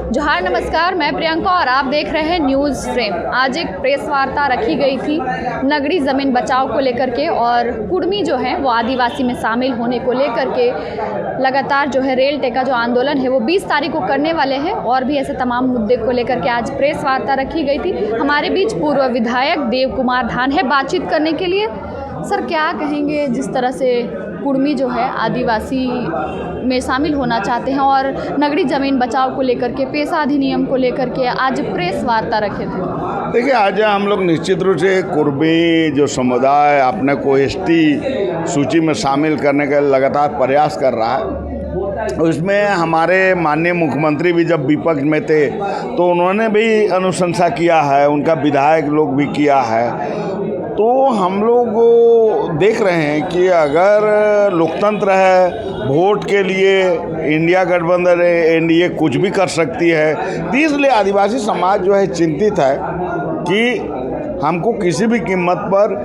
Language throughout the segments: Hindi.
जोहार, नमस्कार। मैं प्रियंका और आप देख रहे हैं न्यूज़ फ्रेम। आज एक प्रेस वार्ता रखी गई थी नगरी ज़मीन बचाओ को लेकर के, और कुर्मी जो है वो आदिवासी में शामिल होने को लेकर के लगातार जो है रेल टेका जो आंदोलन है वो 20 तारीख को करने वाले हैं, और भी ऐसे तमाम मुद्दे को लेकर के आज प्रेस वार्ता रखी गई थी। हमारे बीच पूर्व विधायक देव कुमार धान है बातचीत करने के लिए। सर, क्या कहेंगे जिस तरह से कुर्मी जो है आदिवासी में शामिल होना चाहते हैं और नगरी ज़मीन बचाओ को लेकर के, पेशा अधिनियम को लेकर के आज प्रेस वार्ता रखे थे? देखिए, आज हम लोग निश्चित रूप से कुर्मी जो समुदाय अपने को एसटी सूची में शामिल करने का लगातार प्रयास कर रहा है, उसमें हमारे माननीय मुख्यमंत्री भी जब विपक्ष में थे तो उन्होंने भी अनुशंसा किया है, उनका विधायक लोग भी किया है। तो हम लोग देख रहे हैं कि अगर लोकतंत्र है, वोट के लिए इंडिया गठबंधन एनडीए कुछ भी कर सकती है, तो इसलिए आदिवासी समाज जो है चिंतित है कि हमको किसी भी कीमत पर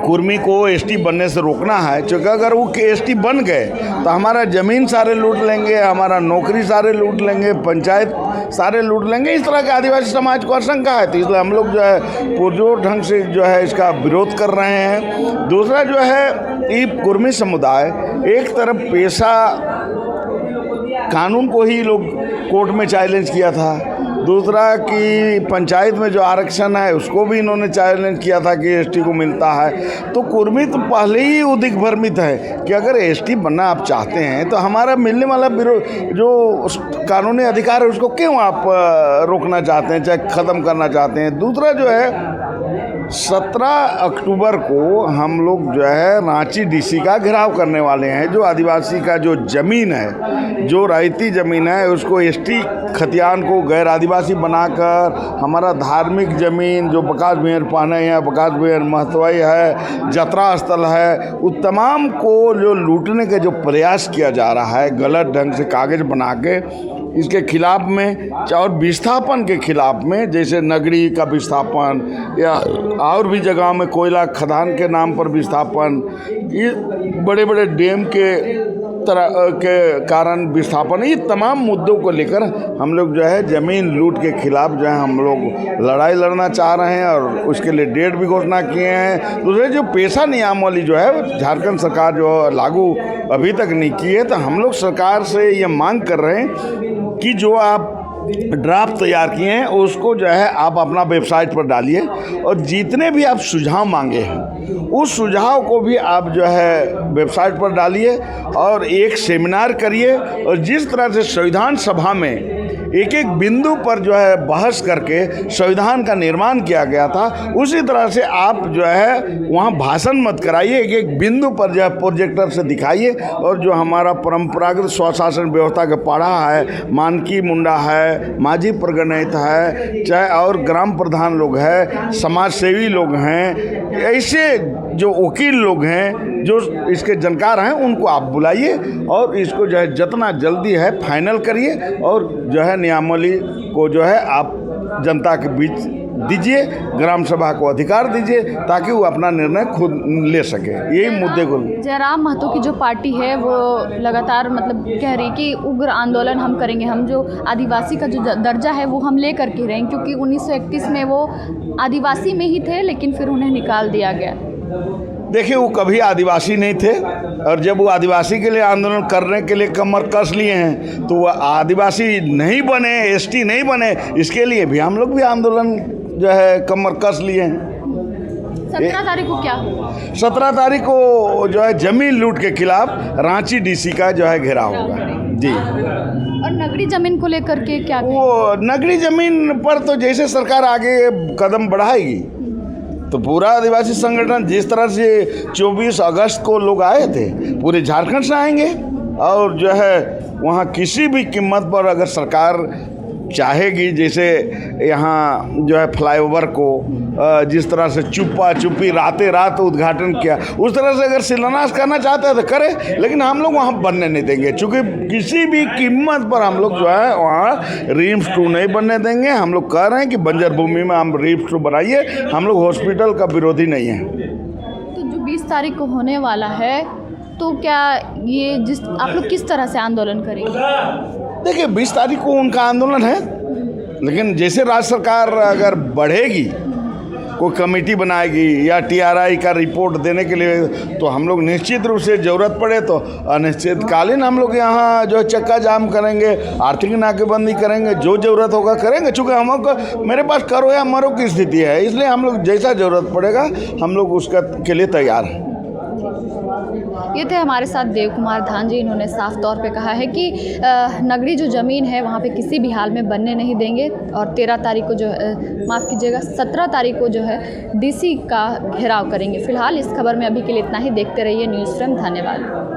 कुर्मी को एसटी बनने से रोकना है। क्योंकि अगर वो एसटी बन गए तो हमारा ज़मीन सारे लूट लेंगे, हमारा नौकरी सारे लूट लेंगे, पंचायत सारे लूट लेंगे। इस तरह के आदिवासी समाज को आशंका है, तो इसलिए हम लोग जो है पुरजोर ढंग से जो है इसका विरोध कर रहे हैं। दूसरा जो है, ये कुर्मी समुदाय एक तरफ पेशा कानून को ही लोग कोर्ट में चैलेंज किया था, दूसरा कि पंचायत में जो आरक्षण है उसको भी इन्होंने चैलेंज किया था कि एसटी को मिलता है। तो कुर्मी तो पहले ही उदिक भ्रमित है कि अगर एसटी बनना आप चाहते हैं तो हमारा मिलने वाला जो कानूनी अधिकार है उसको क्यों आप रोकना चाहते हैं, चाहे ख़त्म करना चाहते हैं। दूसरा जो है, 17 अक्टूबर को हम लोग जो है रांची डीसी का घेराव करने वाले हैं। जो आदिवासी का जो ज़मीन है, जो रैयती ज़मीन है, उसको एसटी खतियान को गैर आदिवासी बनाकर हमारा धार्मिक ज़मीन जो प्रकाश विहार पाने है, प्रकाश विहार महतवई है, जतरा स्थल है, उस तमाम को जो लूटने का जो प्रयास किया जा रहा है गलत ढंग से कागज़ बना के, इसके खिलाफ में और विस्थापन के खिलाफ में, जैसे नगरी का विस्थापन या और भी जगह में कोयला खदान के नाम पर विस्थापन, ये बड़े बड़े डैम के तरह के कारण विस्थापन, ये तमाम मुद्दों को लेकर हम लोग जो है ज़मीन लूट के खिलाफ जो है हम लोग लड़ाई लड़ना चाह रहे हैं और उसके लिए डेट भी घोषणा किए हैं। दूसरे जो पेशा नियमावली जो है झारखंड सरकार जो लागू अभी तक नहीं की है, तो हम लोग सरकार से ये मांग कर रहे हैं कि जो आप ड्राफ्ट तैयार किए हैं उसको जो है आप अपना वेबसाइट पर डालिए, और जितने भी आप सुझाव मांगे हैं उस सुझाव को भी आप जो है वेबसाइट पर डालिए और एक सेमिनार करिए। और जिस तरह से संविधान सभा में एक एक बिंदु पर जो है बहस करके संविधान का निर्माण किया गया था, उसी तरह से आप जो है वहाँ भाषण मत कराइए, एक एक बिंदु पर जो है प्रोजेक्टर से दिखाइए। और जो हमारा परंपरागत स्वशासन व्यवस्था का पाड़ा है, मानकी मुंडा है, माझी प्रगणित है, चाहे और ग्राम प्रधान लोग हैं, समाज सेवी लोग हैं, ऐसे जो वकील लोग हैं जो इसके जानकार हैं, उनको आप बुलाइए और इसको जो है जितना जल्दी है फाइनल करिए, और जो है नियमावली को जो है आप जनता के बीच दीजिए, ग्राम सभा को अधिकार दीजिए ताकि वो अपना निर्णय खुद ले सके। यही मुद्दे को जयराम महतो की जो पार्टी है वो लगातार मतलब कह रही कि उग्र आंदोलन हम करेंगे, हम जो आदिवासी का जो दर्जा है वो हम ले करके रहेंगे, क्योंकि 1931 में वो आदिवासी में ही थे लेकिन फिर उन्हें निकाल दिया गया। देखिए, वो कभी आदिवासी नहीं थे, और जब वो आदिवासी के लिए आंदोलन करने के लिए कमर कस लिए हैं तो वो आदिवासी नहीं बने, एसटी नहीं बने, इसके लिए भी हम लोग भी आंदोलन जो है कमर कस लिए हैं। 17 तारीख को क्या? 17 तारीख को जो है जमीन लूट के खिलाफ रांची डीसी का जो है घेराव होगा जी। और नगरी ज़मीन को लेकर के क्या? वो नगरी ज़मीन पर तो जैसे सरकार आगे कदम बढ़ाएगी तो पूरा आदिवासी संगठन, जिस तरह से 24 अगस्त को लोग आए थे पूरे झारखंड से आएंगे, और जो है वहाँ किसी भी कीमत पर अगर सरकार चाहेगी, जैसे यहाँ जो है फ्लाईओवर को जिस तरह से चुप्पी रात उद्घाटन किया, उस तरह से अगर शिलान्यास करना चाहते हैं तो करे, लेकिन हम लोग वहाँ बनने नहीं देंगे, क्योंकि किसी भी कीमत पर हम लोग जो है वहाँ रिम्स 2 नहीं बनने देंगे। हम लोग कह रहे हैं कि बंजर भूमि में हम रिम्स 2 बनाइए, हम लोग हॉस्पिटल का विरोधी नहीं है। तो जो 20 तारीख को होने वाला है, तो क्या ये आप लोग किस तरह से आंदोलन करेंगे? देखिए 20 तारीख को उनका आंदोलन है, लेकिन जैसे राज्य सरकार अगर बढ़ेगी, कोई कमेटी बनाएगी या टीआरआई का रिपोर्ट देने के लिए, तो हम लोग निश्चित रूप से ज़रूरत पड़े तो अनिश्चितकालीन हम लोग यहाँ जो चक्का जाम करेंगे, आर्थिक नाकेबंदी करेंगे, जो ज़रूरत होगा करेंगे। चूँकि हम लोग मेरे पास करो या मरो की स्थिति है, इसलिए हम लोग जैसा ज़रूरत पड़ेगा हम लोग उसका के लिए तैयार हैं। ये थे हमारे साथ देव कुमार धान जी। इन्होंने साफ तौर पे कहा है कि नगरी जो ज़मीन है वहाँ पे किसी भी हाल में बनने नहीं देंगे और 13 तारीख को जो माफ़ कीजिएगा 17 तारीख को जो है डीसी का घेराव करेंगे। फिलहाल इस खबर में अभी के लिए इतना ही। देखते रहिए न्यूज़ फ्रेम। धन्यवाद।